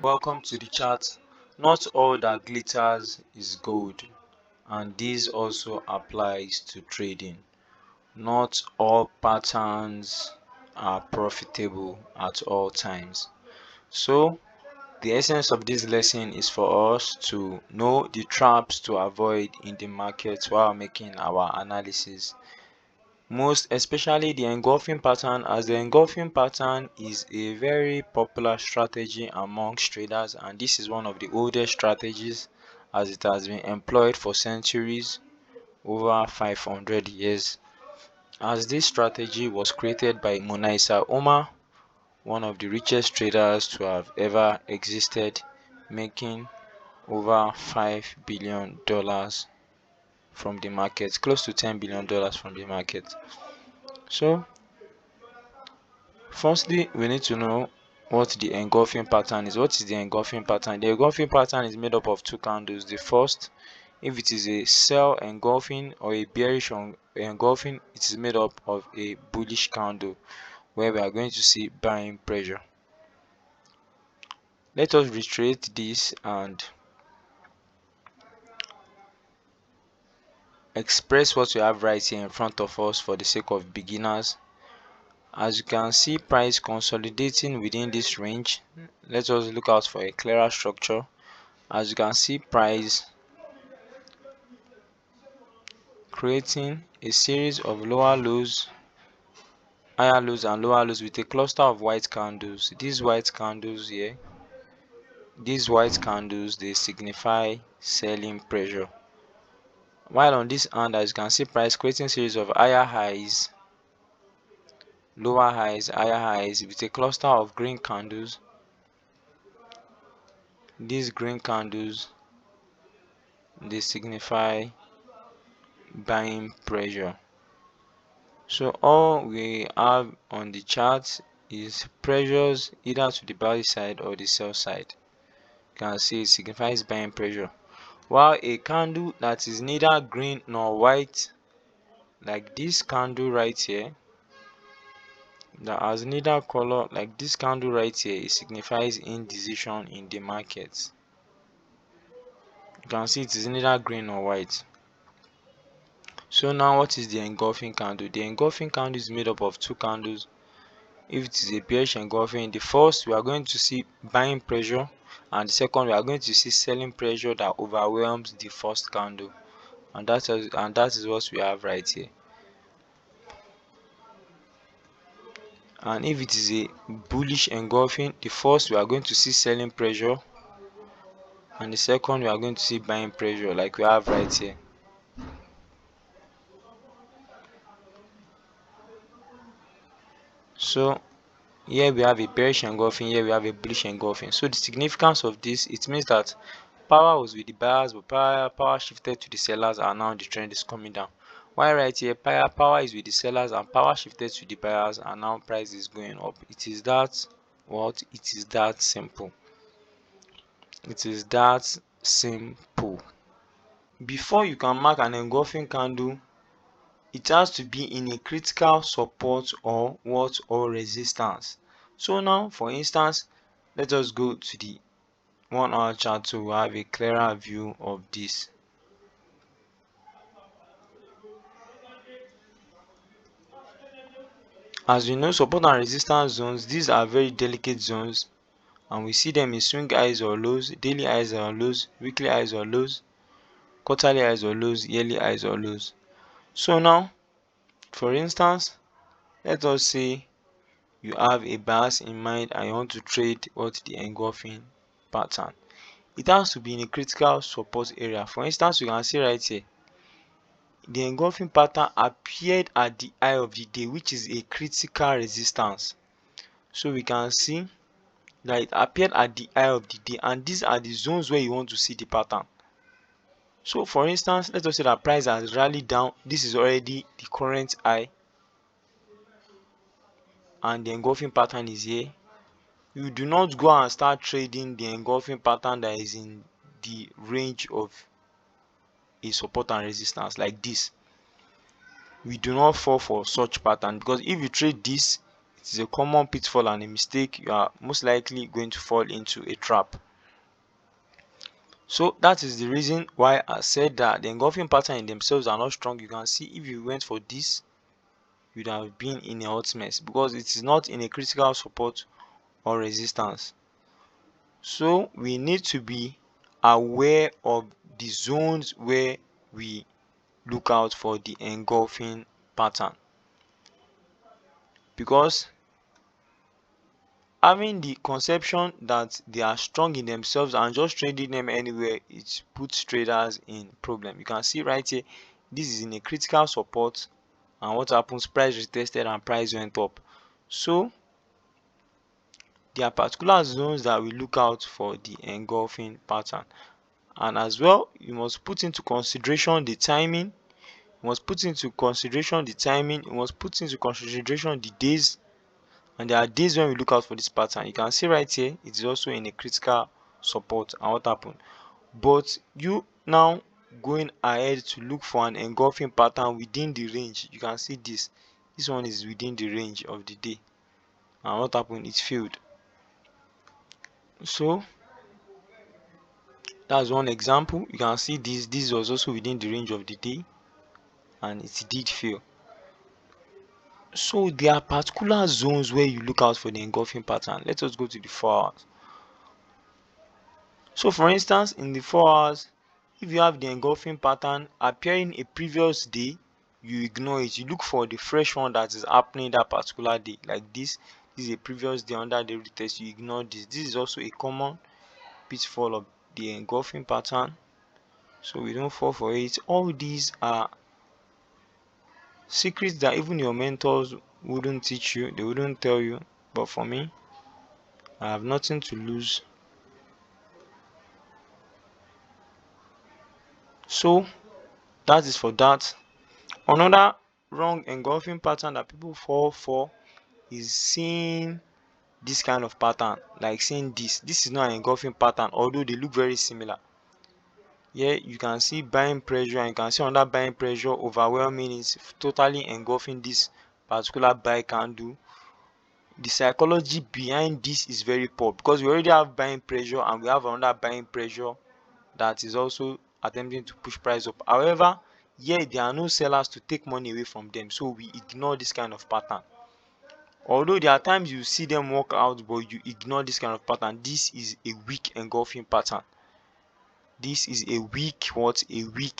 Welcome to the chat. Not all that glitters is gold, and this also applies to trading. Not all patterns are profitable at all times. So, the essence of this lesson is for us to know the traps to avoid in the market while making our analysis, most especially the engulfing pattern, as the engulfing pattern is a very popular strategy amongst traders, and this is one of the oldest strategies as it has been employed for centuries, over 500 years, as this strategy was created by Munaisa Omar, one of the richest traders to have ever existed, making over $5 billion from the market, close to $10 billion from the market. So firstly, we need to know what the engulfing pattern is. What is the engulfing pattern? The engulfing pattern is made up of two candles. The first, if it is a sell engulfing or a bearish engulfing, it is made up of a bullish candle where we are going to see buying pressure. Let us reiterate this and express what we have right here in front of us for the sake of beginners. As you can see, price consolidating within this range. Let us look out for a clearer structure. As you can see, price creating a series of lower lows, higher lows and lower lows with a cluster of white candles. These white candles here, they signify selling pressure. While on this hand, as you can see, price creating a series of higher highs, lower highs, higher highs with a cluster of green candles. These green candles, they signify buying pressure. So all we have on the chart is pressures either to the buy side or the sell side. You can see it signifies buying pressure. While a candle that is neither green nor white, like this candle right here, that has neither color, like this candle right here, it signifies indecision in the market. You can see it is neither green nor white. So now what is the engulfing candle? The engulfing candle is made up of two candles. If it is a bearish engulfing, the first we are going to see buying pressure, and the second we are going to see selling pressure that overwhelms the first candle, and that is what we have right here. And if it is a bullish engulfing, the first we are going to see selling pressure, and the second we are going to see buying pressure, like we have right here. So here we have a bearish engulfing, here we have a bullish engulfing. So the significance of this, it means that power was with the buyers, but power shifted to the sellers, and now the trend is coming down. While right here, power is with the sellers and power shifted to the buyers, and now price is going up. It is that what? It is that simple. It is that simple. Before you can mark an engulfing candle, it has to be in a critical support or what, or resistance. So now, for instance, let us go to the 1 hour chart to have a clearer view of this. As we know, support and resistance zones, these are very delicate zones, and we see them in swing highs or lows, daily highs or lows, weekly highs or lows, quarterly highs or lows, yearly highs or lows. So now, for instance, let us say you have a bias in mind and you want to trade what, the engulfing pattern. It has to be in a critical support area. For instance, you can see right here, the engulfing pattern appeared at the high of the day, which is a critical resistance. So we can see that it appeared at the high of the day, and these are the zones where you want to see the pattern. So for instance, let us say that price has rallied down. This is already the current high, and the engulfing pattern is here. You do not go and start trading the engulfing pattern that is in the range of a support and resistance like this. We do not fall for such pattern, because if you trade this, It is a common pitfall and a mistake you are most likely going to fall into a trap. So that is the reason why I said that the engulfing pattern in themselves are not strong. You can see if you went for this, you'd have been in a hot mess because it is not in a critical support or resistance. So we need to be aware of the zones where we look out for the engulfing pattern, because having the conception that they are strong in themselves and just trading them anywhere, it puts traders in problem. You can see right here, this is in a critical support, and what happens, price retested and price went up. So there are particular zones that we look out for the engulfing pattern, and as well you must put into consideration the timing, you must put into consideration the days. And there are days when we look out for this pattern. You can see right here, it is also in a critical support. And what happened? But you now going ahead to look for an engulfing pattern within the range. You can see this. This one is within the range of the day. And what happened? It failed. So that's one example. You can see this was also within the range of the day, and it did fail. So there are particular zones where you look out for the engulfing pattern. Let us go to the 4 hours. So for instance, in the 4 hours, if you have the engulfing pattern appearing a previous day, you ignore it. You look for the fresh one that is happening that particular day. Like this is a previous day under the retest, you ignore this. This is also a common pitfall of the engulfing pattern, so we don't fall for it. All these are secrets that even your mentors wouldn't teach you, they wouldn't tell you, but for me, I have nothing to lose. So that is for that. Another wrong engulfing pattern that people fall for is seeing this kind of pattern, like seeing this is not an engulfing pattern, although they look very similar. Here you can see buying pressure, and you can see another buying pressure overwhelming, is totally engulfing this particular buy candle. The psychology behind this is very poor, because we already have buying pressure and we have another buying pressure that is also attempting to push price up. However, here there are no sellers to take money away from them, so we ignore this kind of pattern. Although there are times you see them work out, but you ignore this kind of pattern. This is a weak engulfing pattern. This is a weak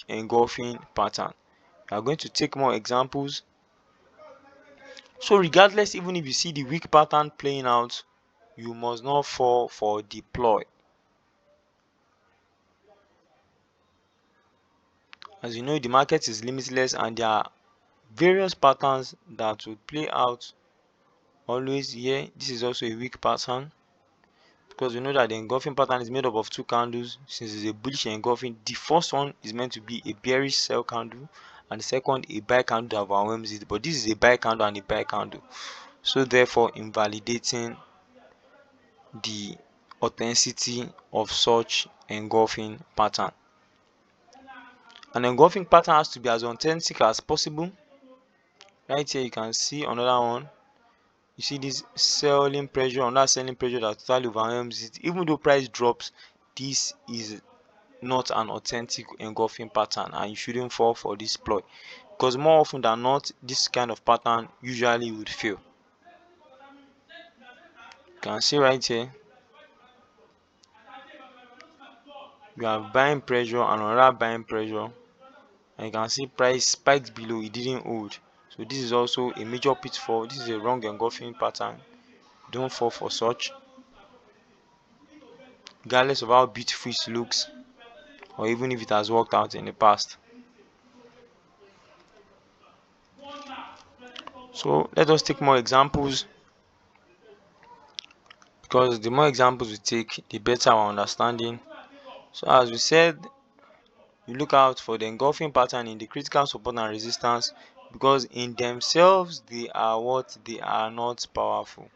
engulfing pattern. We are going to take more examples. So regardless, even if you see the weak pattern playing out, you must not fall for the ploy. As you know, the market is limitless and there are various patterns that will play out always. Here, this is also a weak pattern, because we know that the engulfing pattern is made up of 2 candles. Since it's a bullish engulfing, the first one is meant to be a bearish sell candle, and the second a buy candle that overwhelms it. But this is a buy candle and a buy candle, so therefore invalidating the authenticity of such engulfing pattern. An engulfing pattern has to be as authentic as possible. Right here you can see another one. You see this selling pressure, another selling pressure that totally overwhelms it. Even though price drops, this is not an authentic engulfing pattern, and you shouldn't fall for this ploy, because more often than not, this kind of pattern usually would fail. You can see right here, we have buying pressure and another buying pressure, and you can see price spiked below, it didn't hold. So this is also a major pitfall. This is a wrong engulfing pattern. Don't fall for such, regardless of how beautiful it looks, or even if it has worked out in the past. So let us take more examples, because the more examples we take, the better our understanding. So as we said, you look out for the engulfing pattern in the critical support and resistance, because in themselves they are what? They are not powerful.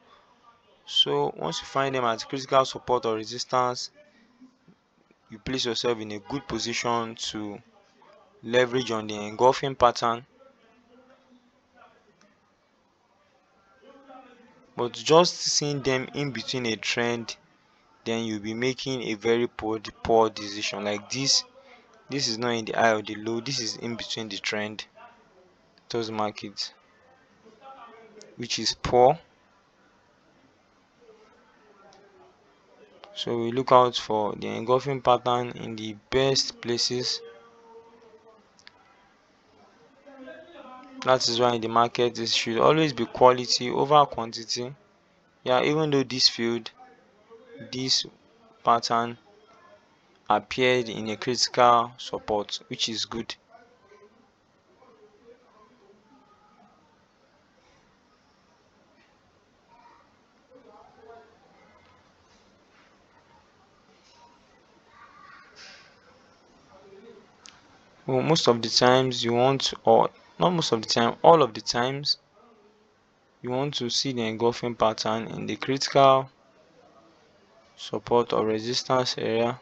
So once you find them at critical support or resistance, you place yourself in a good position to leverage on the engulfing pattern. but just seeing them in between a trend, then you'll be making a very poor decision. Like this is not in the eye of the low, this is in between the trend. Those markets, which is poor. So we look out for the engulfing pattern in the best places. That is why in the market it should always be quality over quantity. Yeah, even though this pattern appeared in a critical support, which is good. Well, most of the times you want, or not most of the time, all of the times you want to see the engulfing pattern in the critical support or resistance area.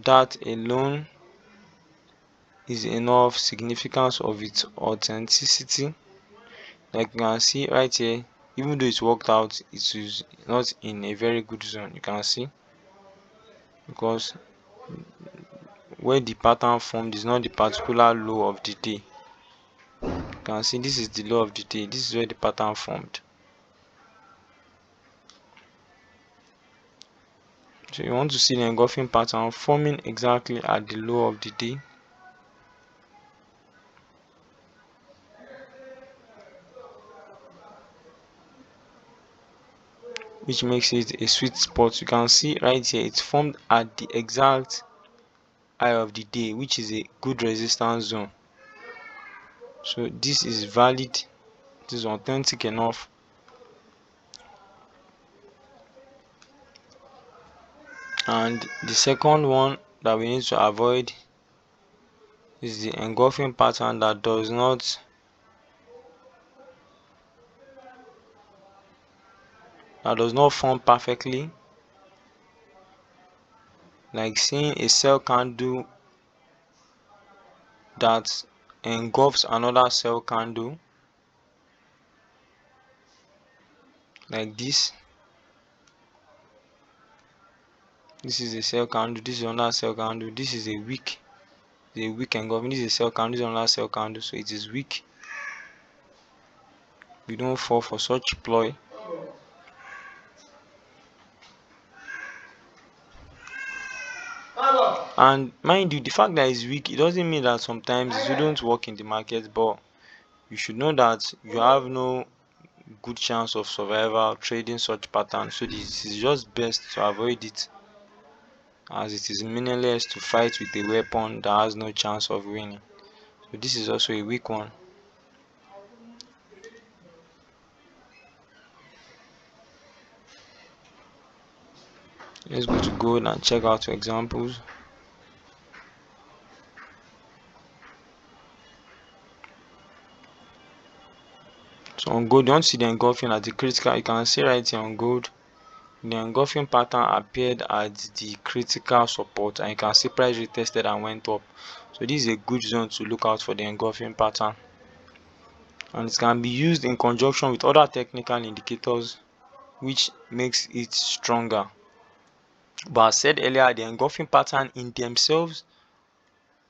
That alone is enough significance of its authenticity. Like you can see right here, even though it worked out, it is not in a very good zone. You can see, because where the pattern formed is not the particular low of the day. You can see this is the low of the day, this is where the pattern formed. So you want to see the engulfing pattern forming exactly at the low of the day. Which makes it a sweet spot. You can see right here, it's formed at the exact eye of the day, which is a good resistance zone. So this is valid, this is authentic enough. And the second one that we need to avoid is the engulfing pattern that does not form perfectly, like seeing a sell candle that engulfs another sell candle, like this. This is a sell candle, this is another sell candle, this is a weak engulfing, this is a sell candle, this is another sell candle, so it is weak. We don't fall for such ploy. And mind you, the fact that it's weak, it doesn't mean that sometimes it shouldn't work in the market, but you should know that you have no good chance of survival trading such patterns. So this is just best to avoid it, as it is meaningless to fight with a weapon that has no chance of winning. So this is also a weak one. Let's go to gold and check out examples. So on gold, you want to see the engulfing at the critical. You can see right here on gold, the engulfing pattern appeared at the critical support, and you can see price retested and went up. So this is a good zone to look out for the engulfing pattern, and it can be used in conjunction with other technical indicators, which makes it stronger. But as said earlier, the engulfing pattern in themselves,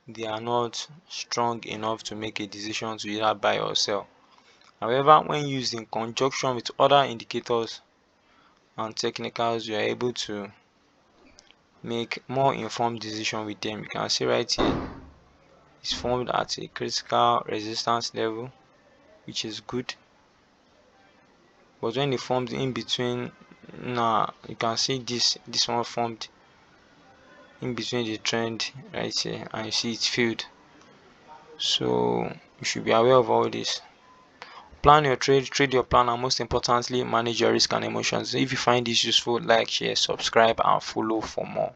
they are not strong enough to make a decision to either buy or sell. However, when used in conjunction with other indicators and technicals, you are able to make more informed decision with them. You can see right here, it's formed at a critical resistance level, which is good. But when it forms in between, you can see this one formed in between the trend right here, and you see it failed. So you should be aware of all this. Plan your trade your plan, and most importantly, manage your risk and emotions. If you find this useful, like, share, subscribe, and follow for more.